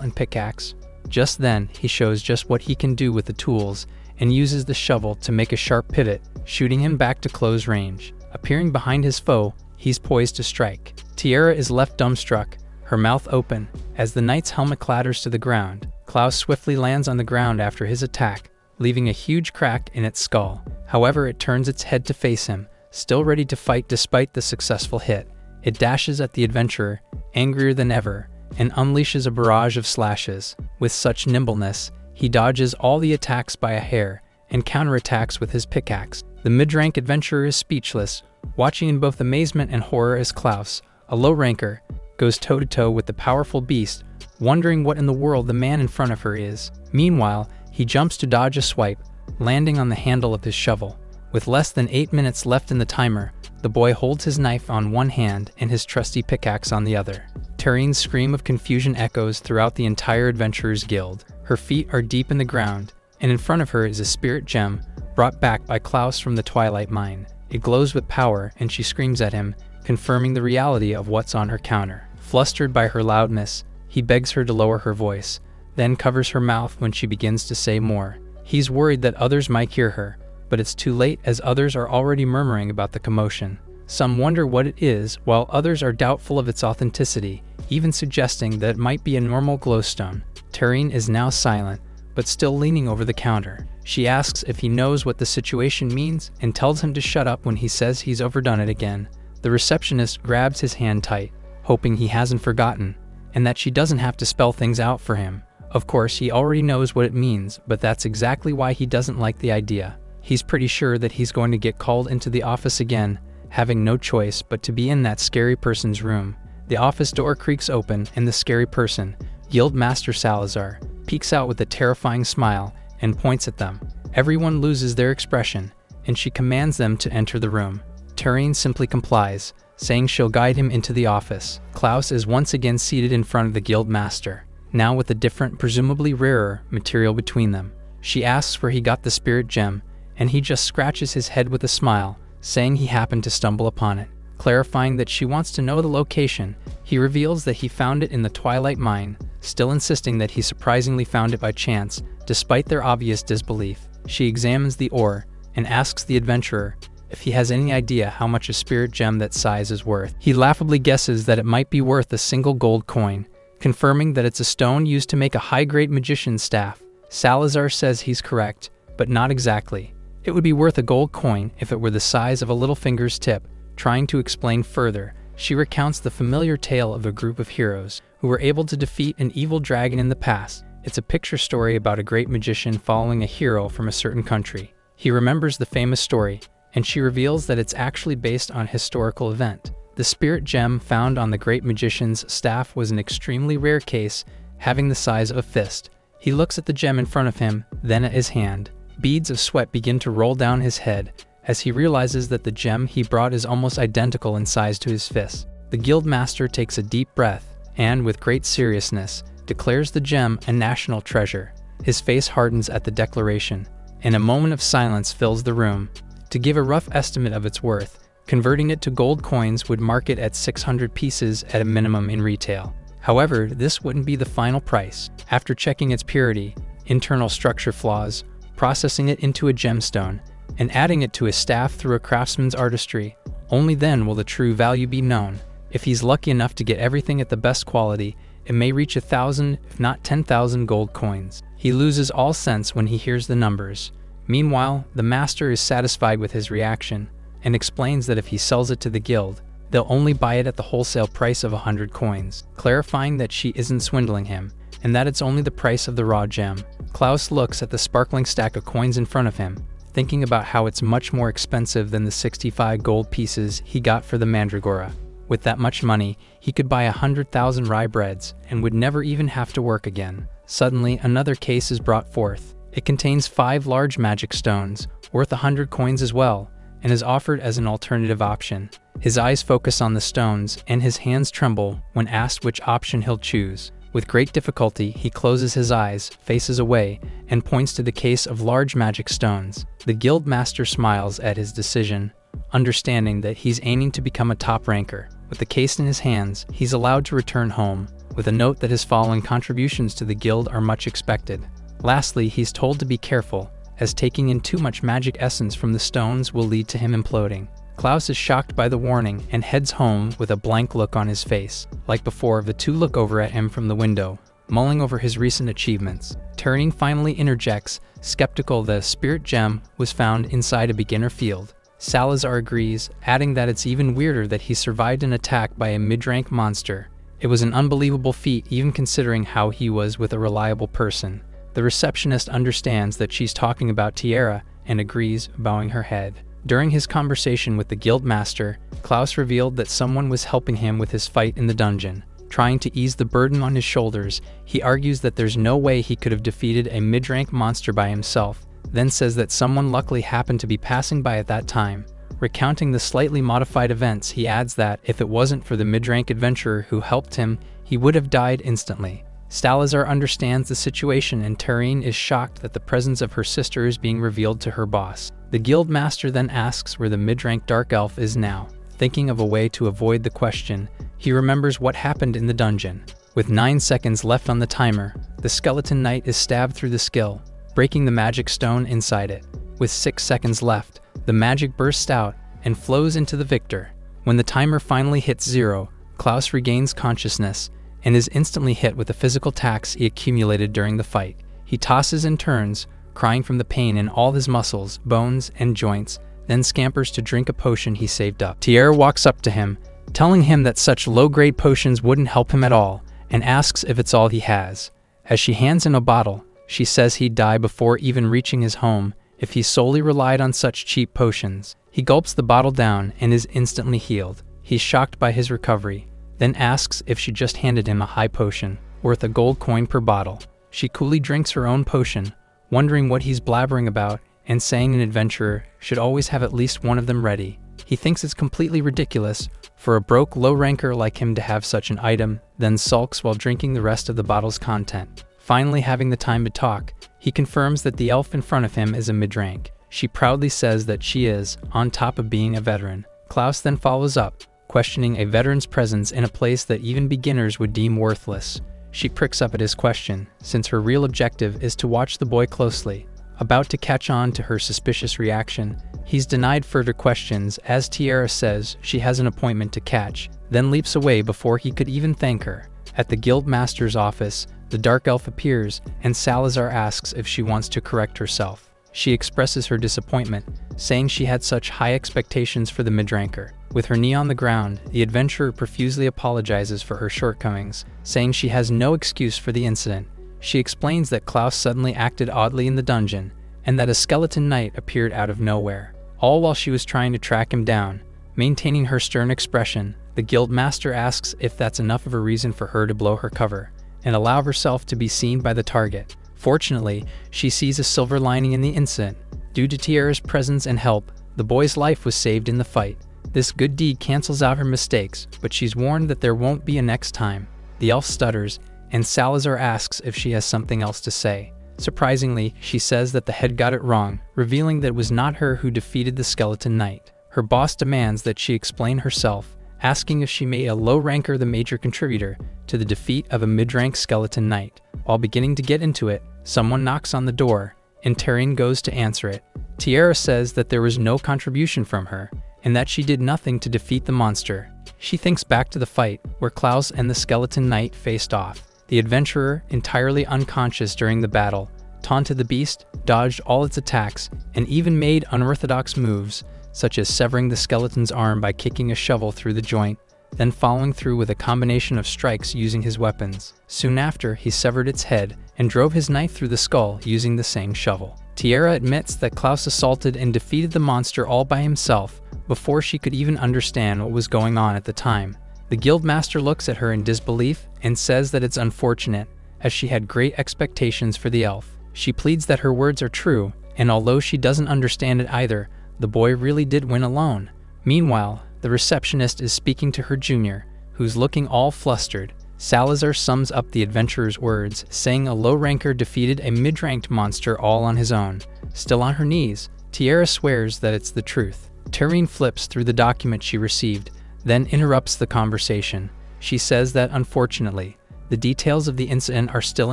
and pickaxe? Just then, he shows just what he can do with the tools, and uses the shovel to make a sharp pivot, shooting him back to close range. Appearing behind his foe, he's poised to strike. Tiara is left dumbstruck, her mouth open, as the knight's helmet clatters to the ground. Klaus swiftly lands on the ground after his attack, leaving a huge crack in its skull. However, it turns its head to face him, still ready to fight despite the successful hit. It dashes at the adventurer, angrier than ever, and unleashes a barrage of slashes. With such nimbleness, he dodges all the attacks by a hair, and counterattacks with his pickaxe. The mid-rank adventurer is speechless, watching in both amazement and horror as Klaus, a low-ranker, goes toe-to-toe with the powerful beast, wondering what in the world the man in front of her is. Meanwhile, he jumps to dodge a swipe, landing on the handle of his shovel. With less than 8 minutes left in the timer, the boy holds his knife on one hand and his trusty pickaxe on the other. Terrine's scream of confusion echoes throughout the entire adventurers guild. Her feet are deep in the ground, and in front of her is a spirit gem, brought back by Klaus from the Twilight Mine. It glows with power, and she screams at him, confirming the reality of what's on her counter. Flustered by her loudness, he begs her to lower her voice, then covers her mouth when she begins to say more. He's worried that others might hear her, but it's too late as others are already murmuring about the commotion. Some wonder what it is, while others are doubtful of its authenticity, even suggesting that it might be a normal glowstone. Terrine is now silent, but still leaning over the counter. She asks if he knows what the situation means and tells him to shut up when he says he's overdone it again. The receptionist grabs his hand tight, hoping he hasn't forgotten, and that she doesn't have to spell things out for him. Of course, he already knows what it means, but that's exactly why he doesn't like the idea. He's pretty sure that he's going to get called into the office again, having no choice but to be in that scary person's room. The office door creaks open, and the scary person, Guild Master Salazar, peeks out with a terrifying smile and points at them. Everyone loses their expression, and she commands them to enter the room. Terrine simply complies, saying she'll guide him into the office. Klaus is once again seated in front of the Guild Master, now with a different, presumably rarer, material between them. She asks where he got the spirit gem, and he just scratches his head with a smile, saying he happened to stumble upon it. Clarifying that she wants to know the location, he reveals that he found it in the Twilight Mine, still insisting that he surprisingly found it by chance, despite their obvious disbelief. She examines the ore, and asks the adventurer if he has any idea how much a spirit gem that size is worth. He laughably guesses that it might be worth a single gold coin, confirming that it's a stone used to make a high-grade magician's staff. Salazar says he's correct, but not exactly. It would be worth a gold coin if it were the size of a little finger's tip. Trying to explain further, she recounts the familiar tale of a group of heroes who were able to defeat an evil dragon in the past. It's a picture story about a great magician following a hero from a certain country. He remembers the famous story, and she reveals that it's actually based on a historical event. The spirit gem found on the great magician's staff was an extremely rare case, having the size of a fist. He looks at the gem in front of him, then at his hand. Beads of sweat begin to roll down his head, as he realizes that the gem he brought is almost identical in size to his fist. The guild master takes a deep breath, and with great seriousness, declares the gem a national treasure. His face hardens at the declaration, and a moment of silence fills the room. To give a rough estimate of its worth, converting it to gold coins would mark it at 600 pieces at a minimum in retail. However, this wouldn't be the final price. After checking its purity, internal structure flaws, processing it into a gemstone, and adding it to his staff through a craftsman's artistry, only then will the true value be known. If he's lucky enough to get everything at the best quality, it may reach 1,000, if not 10,000 gold coins. He loses all sense when he hears the numbers. Meanwhile, the master is satisfied with his reaction, and explains that if he sells it to the guild, they'll only buy it at the wholesale price of 100 coins, clarifying that she isn't swindling him, and that it's only the price of the raw gem. Klaus looks at the sparkling stack of coins in front of him, thinking about how it's much more expensive than the 65 gold pieces he got for the mandragora. With that much money, he could buy 100,000 rye breads and would never even have to work again. Suddenly, another case is brought forth. It contains 5 large magic stones, worth 100 coins as well, and is offered as an alternative option. His eyes focus on the stones, and his hands tremble when asked which option he'll choose. With great difficulty, he closes his eyes, faces away, and points to the case of large magic stones. The guild master smiles at his decision, understanding that he's aiming to become a top ranker. With the case in his hands, he's allowed to return home, with a note that his following contributions to the guild are much expected. Lastly, he's told to be careful, as taking in too much magic essence from the stones will lead to him imploding. Klaus is shocked by the warning and heads home with a blank look on his face. Like before, the two look over at him from the window, mulling over his recent achievements. Turing finally interjects, skeptical that a spirit gem was found inside a beginner field. Salazar agrees, adding that it's even weirder that he survived an attack by a mid-rank monster. It was an unbelievable feat, even considering how he was with a reliable person. The receptionist understands that she's talking about Tiara and agrees, bowing her head. During his conversation with the guild master, Klaus revealed that someone was helping him with his fight in the dungeon. Trying to ease the burden on his shoulders, he argues that there's no way he could have defeated a mid-rank monster by himself, then says that someone luckily happened to be passing by at that time. Recounting the slightly modified events, he adds that if it wasn't for the mid-rank adventurer who helped him, he would have died instantly. Salazar understands the situation, and Turing is shocked that the presence of her sister is being revealed to her boss. The guild master then asks where the mid-rank dark elf is now. Thinking of a way to avoid the question, he remembers what happened in the dungeon. With 9 seconds left on the timer, the skeleton knight is stabbed through the skill, breaking the magic stone inside it. With 6 seconds left, the magic bursts out and flows into the victor. When the timer finally hits 0, Klaus regains consciousness and is instantly hit with the physical tax he accumulated during the fight. He tosses and turns, crying from the pain in all his muscles, bones, and joints, then scampers to drink a potion he saved up. Tiara walks up to him, telling him that such low-grade potions wouldn't help him at all, and asks if it's all he has. As she hands him a bottle, she says he'd die before even reaching his home if he solely relied on such cheap potions. He gulps the bottle down and is instantly healed. He's shocked by his recovery, then asks if she just handed him a high potion, worth a gold coin per bottle. She coolly drinks her own potion, wondering what he's blabbering about, and saying an adventurer should always have at least one of them ready. He thinks it's completely ridiculous for a broke low-ranker like him to have such an item, then sulks while drinking the rest of the bottle's content. Finally having the time to talk, he confirms that the elf in front of him is a mid-rank. She proudly says that she is, on top of being a veteran. Klaus then follows up, questioning a veteran's presence in a place that even beginners would deem worthless. She pricks up at his question, since her real objective is to watch the boy closely. About to catch on to her suspicious reaction, he's denied further questions as Tiara says she has an appointment to catch, then leaps away before he could even thank her. At the guild master's office, the dark elf appears, and Salazar asks if she wants to correct herself. She expresses her disappointment, saying she had such high expectations for the mid-ranker. With her knee on the ground, the adventurer profusely apologizes for her shortcomings, saying she has no excuse for the incident. She explains that Klaus suddenly acted oddly in the dungeon, and that a skeleton knight appeared out of nowhere, all while she was trying to track him down. Maintaining her stern expression, the guild master asks if that's enough of a reason for her to blow her cover, and allow herself to be seen by the target. Fortunately, she sees a silver lining in the incident. Due to Tiara's presence and help, the boy's life was saved in the fight. This good deed cancels out her mistakes, but she's warned that there won't be a next time. The elf stutters, and Salazar asks if she has something else to say. Surprisingly, she says that the head got it wrong, revealing that it was not her who defeated the skeleton knight. Her boss demands that she explain herself, asking if she made a low ranker the major contributor to the defeat of a mid-rank skeleton knight. While beginning to get into it, someone knocks on the door, and Turing goes to answer it. Tiara says that there was no contribution from her, and that she did nothing to defeat the monster. She thinks back to the fight, where Klaus and the skeleton knight faced off. The adventurer, entirely unconscious during the battle, taunted the beast, dodged all its attacks, and even made unorthodox moves, such as severing the skeleton's arm by kicking a shovel through the joint, then following through with a combination of strikes using his weapons. Soon after, he severed its head and drove his knife through the skull using the same shovel. Tiara admits that Klaus assaulted and defeated the monster all by himself before she could even understand what was going on at the time. The guildmaster looks at her in disbelief and says that it's unfortunate, as she had great expectations for the elf. She pleads that her words are true, and although she doesn't understand it either, the boy really did win alone. Meanwhile, the receptionist is speaking to her junior, who's looking all flustered, Salazar sums up the adventurer's words, saying a low ranker defeated a mid-ranked monster all on his own. Still on her knees, Tiara swears that it's the truth. Tarine flips through the document she received, then interrupts the conversation. She says that unfortunately, the details of the incident are still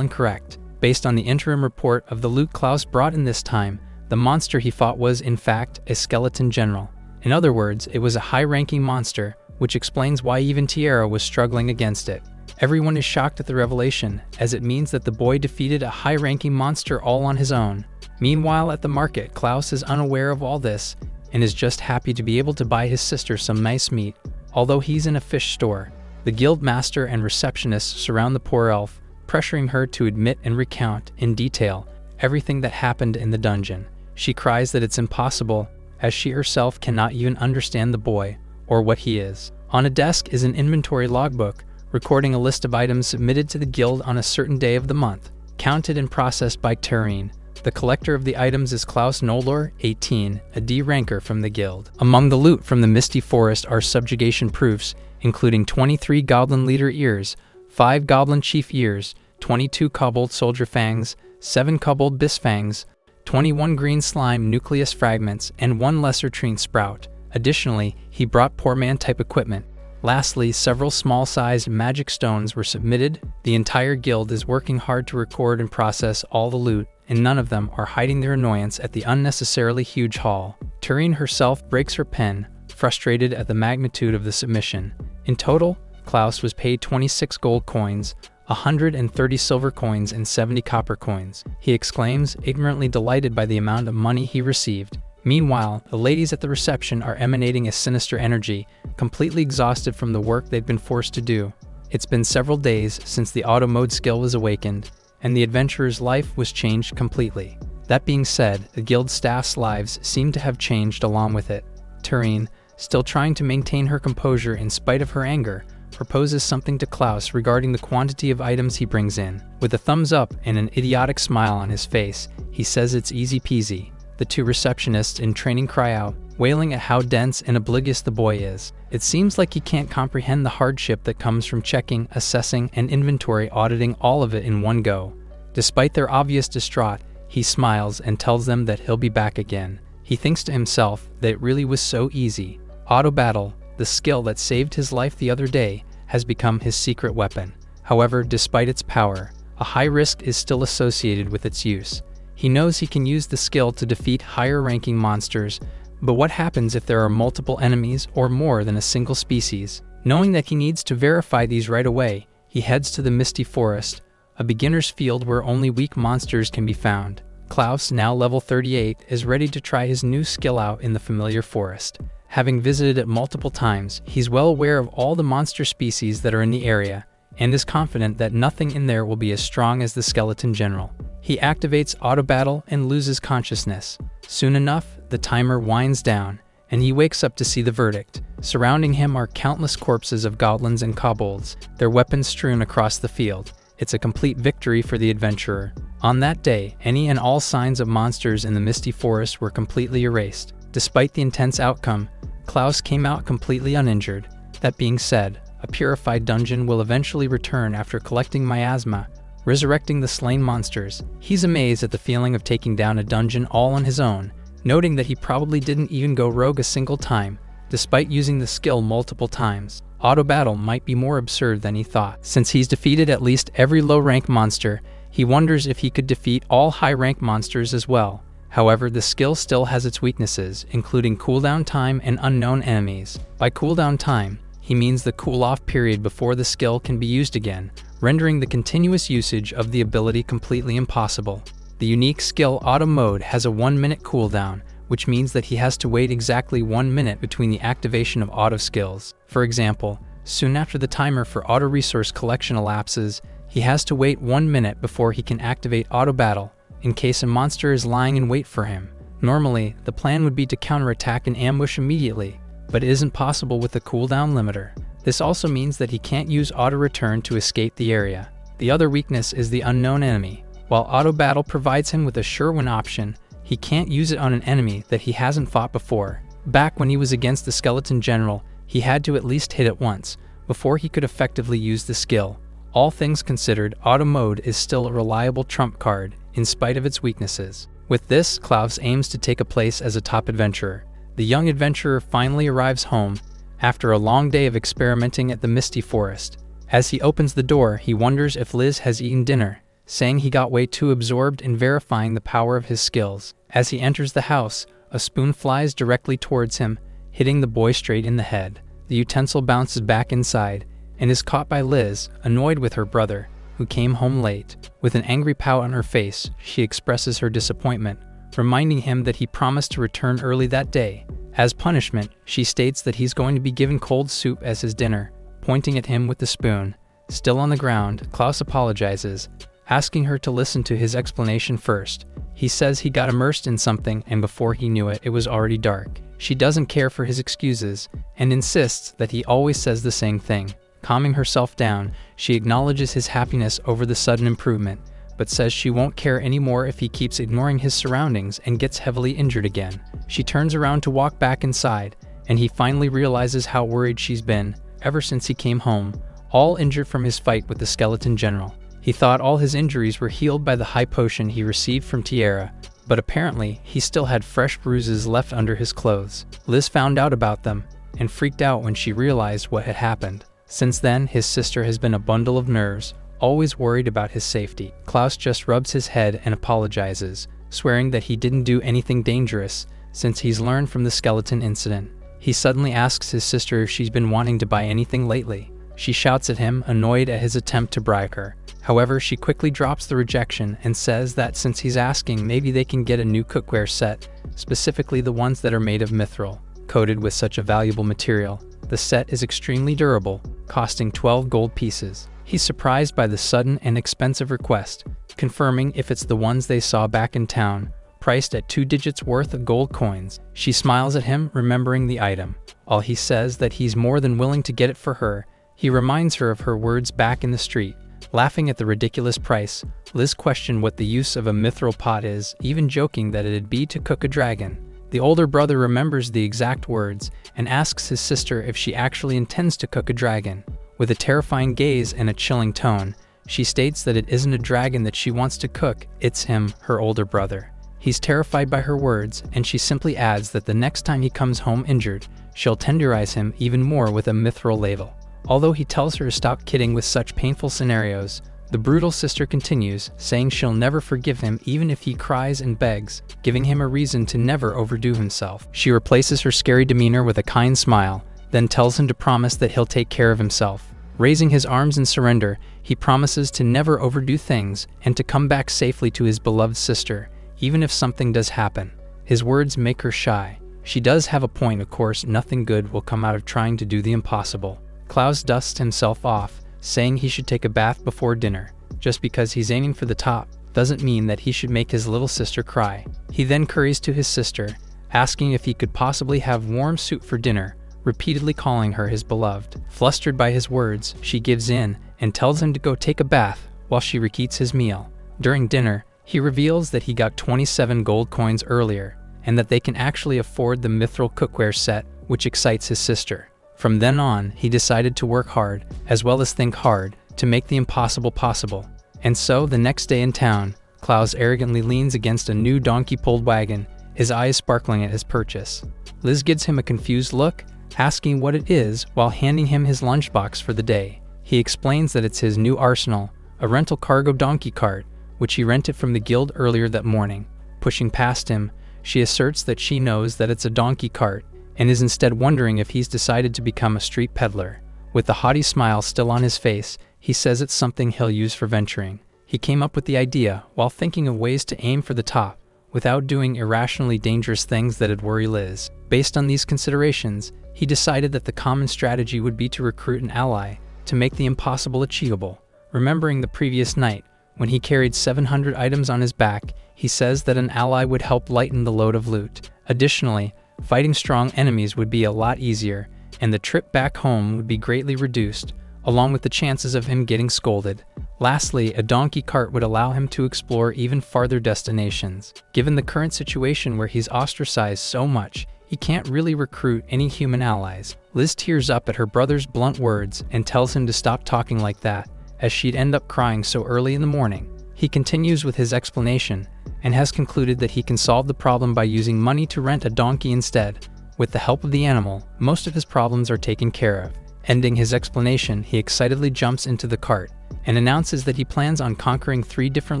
incorrect. Based on the interim report of the loot Klaus brought in this time, the monster he fought was, in fact, a skeleton general. In other words, it was a high-ranking monster, which explains why even Tiara was struggling against it. Everyone is shocked at the revelation, as it means that the boy defeated a high-ranking monster all on his own. Meanwhile, at the market, Klaus is unaware of all this, and is just happy to be able to buy his sister some nice meat. Although he's in a fish store, the guild master and receptionist surround the poor elf, pressuring her to admit and recount, in detail, everything that happened in the dungeon. She cries that it's impossible, as she herself cannot even understand the boy, or what he is. On a desk is an inventory logbook, recording a list of items submitted to the guild on a certain day of the month, counted and processed by Tarine. The collector of the items is Klaus Noldor, 18, a D ranker from the guild. Among the loot from the Misty Forest are subjugation proofs, including 23 goblin leader ears, 5 goblin chief ears, 22 kobold soldier fangs, 7 kobold bisfangs, 21 green slime nucleus fragments, and 1 lesser trine sprout. Additionally, he brought poor man type equipment. Lastly, several small-sized magic stones were submitted. The entire guild is working hard to record and process all the loot, and none of them are hiding their annoyance at the unnecessarily huge haul. Tarine herself breaks her pen, frustrated at the magnitude of the submission. In total, Klaus was paid 26 gold coins, 130 silver coins, and 70 copper coins. He exclaims, ignorantly delighted by the amount of money he received. Meanwhile, the ladies at the reception are emanating a sinister energy, completely exhausted from the work they've been forced to do. It's been several days since the auto mode skill was awakened, and the adventurer's life was changed completely. That being said, the guild staff's lives seem to have changed along with it. Tarine, still trying to maintain her composure in spite of her anger, proposes something to Klaus regarding the quantity of items he brings in. With a thumbs up and an idiotic smile on his face, he says it's easy peasy. The 2 receptionists in training cry out, wailing at how dense and oblivious the boy is. It seems like he can't comprehend the hardship that comes from checking, assessing, and inventory auditing all of it in one go. Despite their obvious distraught, he smiles and tells them that he'll be back again. He thinks to himself that it really was so easy. Auto battle, the skill that saved his life the other day, has become his secret weapon. However, despite its power, a high risk is still associated with its use. He knows he can use the skill to defeat higher-ranking monsters, but what happens if there are multiple enemies or more than a single species? Knowing that he needs to verify these right away, he heads to the Misty Forest, a beginner's field where only weak monsters can be found. Klaus, now level 38, is ready to try his new skill out in the familiar forest. Having visited it multiple times, he's well aware of all the monster species that are in the area, and is confident that nothing in there will be as strong as the skeleton general. He activates auto battle and loses consciousness. Soon enough, the timer winds down, and he wakes up to see the verdict. Surrounding him are countless corpses of goblins and kobolds, their weapons strewn across the field. It's a complete victory for the adventurer. On that day, any and all signs of monsters in the Misty Forest were completely erased. Despite the intense outcome, Klaus came out completely uninjured. That being said, a purified dungeon will eventually return after collecting miasma, resurrecting the slain monsters. He's amazed at the feeling of taking down a dungeon all on his own, noting that he probably didn't even go rogue a single time, despite using the skill multiple times. Auto battle might be more absurd than he thought. Since he's defeated at least every low-rank monster, he wonders if he could defeat all high-rank monsters as well. However, the skill still has its weaknesses, including cooldown time and unknown enemies. By cooldown time, he means the cool-off period before the skill can be used again, rendering the continuous usage of the ability completely impossible. The unique skill auto mode has a 1-minute cooldown, which means that he has to wait exactly 1 minute between the activation of auto skills. For example, soon after the timer for auto resource collection elapses, he has to wait 1 minute before he can activate auto battle, in case a monster is lying in wait for him. Normally, the plan would be to counterattack and ambush immediately, but it isn't possible with the cooldown limiter. This also means that he can't use auto return to escape the area. The other weakness is the unknown enemy. While auto battle provides him with a sure win option, he can't use it on an enemy that he hasn't fought before. Back when he was against the skeleton general, he had to at least hit it once, before he could effectively use the skill. All things considered, auto mode is still a reliable trump card, in spite of its weaknesses. With this, Klaus aims to take a place as a top adventurer. The young adventurer finally arrives home, after a long day of experimenting at the Misty Forest. As he opens the door, he wonders if Liz has eaten dinner, saying he got way too absorbed in verifying the power of his skills. As he enters the house, a spoon flies directly towards him, hitting the boy straight in the head. The utensil bounces back inside, and is caught by Liz, annoyed with her brother, who came home late. With an angry pout on her face, she expresses her disappointment, reminding him that he promised to return early that day. As punishment, she states that he's going to be given cold soup as his dinner, pointing at him with the spoon. Still on the ground, Klaus apologizes, asking her to listen to his explanation first. He says he got immersed in something, and before he knew it, it was already dark. She doesn't care for his excuses, and insists that he always says the same thing. Calming herself down, she acknowledges his happiness over the sudden improvement, but says she won't care anymore if he keeps ignoring his surroundings and gets heavily injured again. She turns around to walk back inside, and he finally realizes how worried she's been ever since he came home, all injured from his fight with the skeleton general. He thought all his injuries were healed by the high potion he received from Tierra, but apparently he still had fresh bruises left under his clothes. Liz found out about them, and freaked out when she realized what had happened. Since then, his sister has been a bundle of nerves, always worried about his safety. Klaus just rubs his head and apologizes, swearing that he didn't do anything dangerous, since he's learned from the skeleton incident. He suddenly asks his sister if she's been wanting to buy anything lately. She shouts at him, annoyed at his attempt to bribe her. However, she quickly drops the rejection and says that since he's asking, maybe they can get a new cookware set, specifically the ones that are made of mithril, coated with such a valuable material. The set is extremely durable, costing 12 gold pieces. He's surprised by the sudden and expensive request, confirming if it's the ones they saw back in town, priced at 2 digits worth of gold coins. She smiles at him, remembering the item. While he says that he's more than willing to get it for her, he reminds her of her words back in the street. Laughing at the ridiculous price, Liz questioned what the use of a mithril pot is, even joking that it'd be to cook a dragon. The older brother remembers the exact words and asks his sister if she actually intends to cook a dragon. With a terrifying gaze and a chilling tone, she states that it isn't a dragon that she wants to cook, it's him, her older brother. He's terrified by her words, and she simply adds that the next time he comes home injured, she'll tenderize him even more with a mithril ladle. Although he tells her to stop kidding with such painful scenarios, the brutal sister continues, saying she'll never forgive him even if he cries and begs, giving him a reason to never overdo himself. She replaces her scary demeanor with a kind smile, then tells him to promise that he'll take care of himself. Raising his arms in surrender, he promises to never overdo things and to come back safely to his beloved sister, even if something does happen. His words make her shy. She does have a point, of course. Nothing good will come out of trying to do the impossible. Klaus dusts himself off, saying he should take a bath before dinner. Just because he's aiming for the top doesn't mean that he should make his little sister cry. He then curries to his sister, asking if he could possibly have warm soup for dinner, repeatedly calling her his beloved. Flustered by his words, she gives in and tells him to go take a bath while she reheats his meal. During dinner, he reveals that he got 27 gold coins earlier, and that they can actually afford the mithril cookware set, which excites his sister. From then on, he decided to work hard, as well as think hard, to make the impossible possible. And so, the next day in town, Klaus arrogantly leans against a new donkey-pulled wagon, his eyes sparkling at his purchase. Liz gives him a confused look, asking what it is while handing him his lunchbox for the day. He explains that it's his new arsenal, a rental cargo donkey cart, which he rented from the guild earlier that morning. Pushing past him, she asserts that she knows that it's a donkey cart, and is instead wondering if he's decided to become a street peddler. With the haughty smile still on his face, he says it's something he'll use for venturing. He came up with the idea while thinking of ways to aim for the top, without doing irrationally dangerous things that'd worry Liz. Based on these considerations, he decided that the common strategy would be to recruit an ally to make the impossible achievable. Remembering the previous night, when he carried 700 items on his back, he says that an ally would help lighten the load of loot. Additionally, fighting strong enemies would be a lot easier, and the trip back home would be greatly reduced, along with the chances of him getting scolded. Lastly, a donkey cart would allow him to explore even farther destinations. Given the current situation where he's ostracized so much, he can't really recruit any human allies. Liz tears up at her brother's blunt words and tells him to stop talking like that, as she'd end up crying so early in the morning. He continues with his explanation and has concluded that he can solve the problem by using money to rent a donkey instead. With the help of the animal, most of his problems are taken care of. Ending his explanation, he excitedly jumps into the cart and announces that he plans on conquering 3 different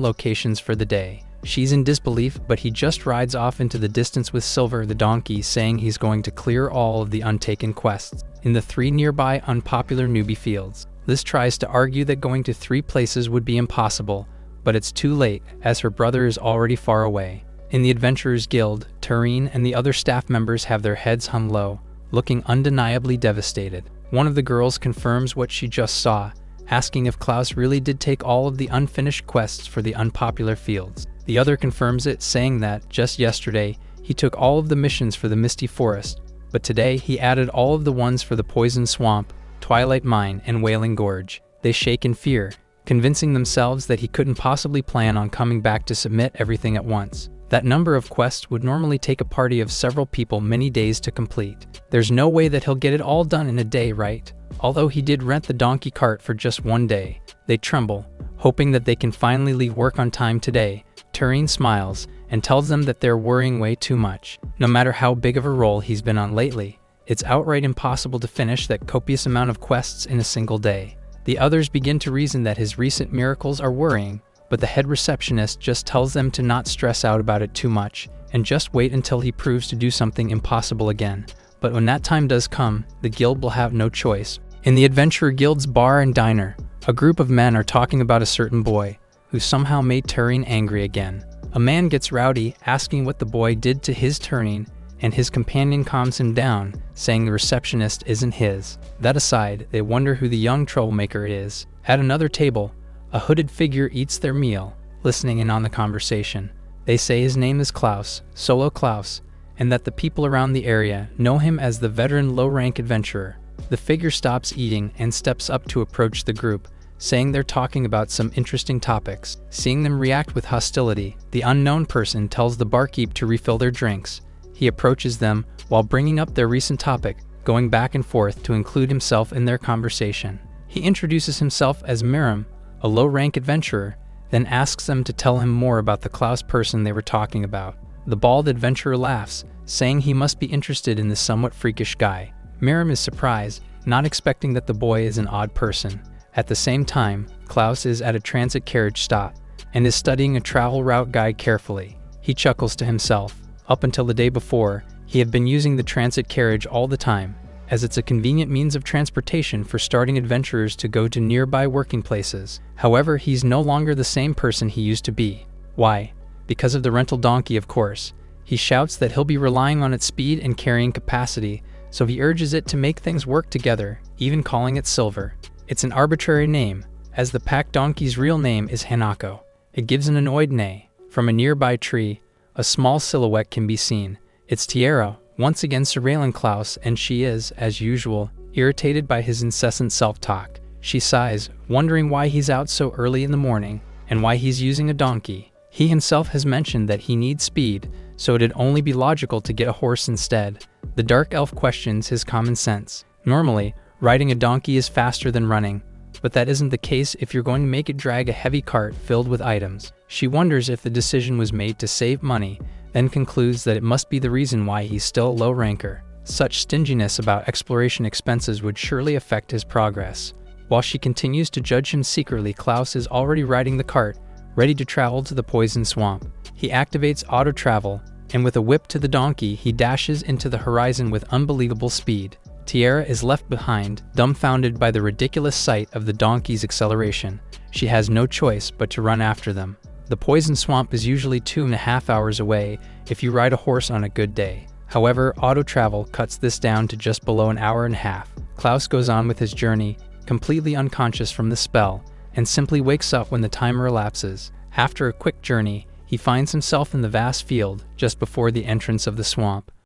locations for the day. She's in disbelief, but he just rides off into the distance with Silver the donkey, saying he's going to clear all of the untaken quests in the 3 nearby unpopular newbie fields. Liz tries to argue that going to 3 places would be impossible, but it's too late, as her brother is already far away. In the Adventurers Guild, Tareen and the other staff members have their heads hung low, looking undeniably devastated. One of the girls confirms what she just saw, asking if Klaus really did take all of the unfinished quests for the unpopular fields. The other confirms it, saying that, just yesterday, he took all of the missions for the Misty Forest, but today he added all of the ones for the Poison Swamp, Twilight Mine, and Wailing Gorge. They shake in fear, convincing themselves that he couldn't possibly plan on coming back to submit everything at once. That number of quests would normally take a party of several people many days to complete. There's no way that he'll get it all done in a day, right? Although he did rent the donkey cart for just 1 day. They tremble, hoping that they can finally leave work on time today. Tareen smiles and tells them that they're worrying way too much. No matter how big of a role he's been on lately, it's outright impossible to finish that copious amount of quests in a single day. The others begin to reason that his recent miracles are worrying, but the head receptionist just tells them to not stress out about it too much and just wait until he proves to do something impossible again. But when that time does come, the guild will have no choice. In the Adventurer Guild's bar and diner, a group of men are talking about a certain boy who somehow made Tareen angry again. A man gets rowdy, asking what the boy did to his Tareen, and his companion calms him down, saying the receptionist isn't his. That aside, they wonder who the young troublemaker is. At another table, a hooded figure eats their meal, listening in on the conversation. They say his name is Klaus, Solo Klaus, and that the people around the area know him as the veteran low-rank adventurer. The figure stops eating and steps up to approach the group, saying they're talking about some interesting topics. Seeing them react with hostility, the unknown person tells the barkeep to refill their drinks. He approaches them while bringing up their recent topic, going back and forth to include himself in their conversation. He introduces himself as Miram, a low-rank adventurer, then asks them to tell him more about the Klaus person they were talking about. The bald adventurer laughs, saying he must be interested in this somewhat freakish guy. Miram is surprised, not expecting that the boy is an odd person. At the same time, Klaus is at a transit carriage stop and is studying a travel route guide carefully. He chuckles to himself. Up until the day before, he had been using the transit carriage all the time, as it's a convenient means of transportation for starting adventurers to go to nearby working places. However, he's no longer the same person he used to be. Why? Because of the rental donkey, of course. He shouts that he'll be relying on its speed and carrying capacity, so he urges it to make things work together, even calling it Silver. It's an arbitrary name, as the pack donkey's real name is Hanako. It gives an annoyed neigh. From a nearby tree, a small silhouette can be seen. It's Tiara, once again surveilling Klaus, and she is, as usual, irritated by his incessant self-talk. She sighs, wondering why he's out so early in the morning, and why he's using a donkey. He himself has mentioned that he needs speed, so it'd only be logical to get a horse instead. The dark elf questions his common sense. Normally, riding a donkey is faster than running, but that isn't the case if you're going to make it drag a heavy cart filled with items. She wonders if the decision was made to save money, then concludes that it must be the reason why he's still a low ranker. Such stinginess about exploration expenses would surely affect his progress. While she continues to judge him secretly, Klaus is already riding the cart, ready to travel to the Poison Swamp. He activates auto travel, and with a whip to the donkey, he dashes into the horizon with unbelievable speed. Tiara is left behind, dumbfounded by the ridiculous sight of the donkey's acceleration. She has no choice but to run after them. The Poison Swamp is usually 2.5 hours away if you ride a horse on a good day. However, auto travel cuts this down to just below an hour and a half. Klaus goes on with his journey, completely unconscious from the spell, and simply wakes up when the timer elapses. After a quick journey, he finds himself in the vast field just before the entrance of the swamp.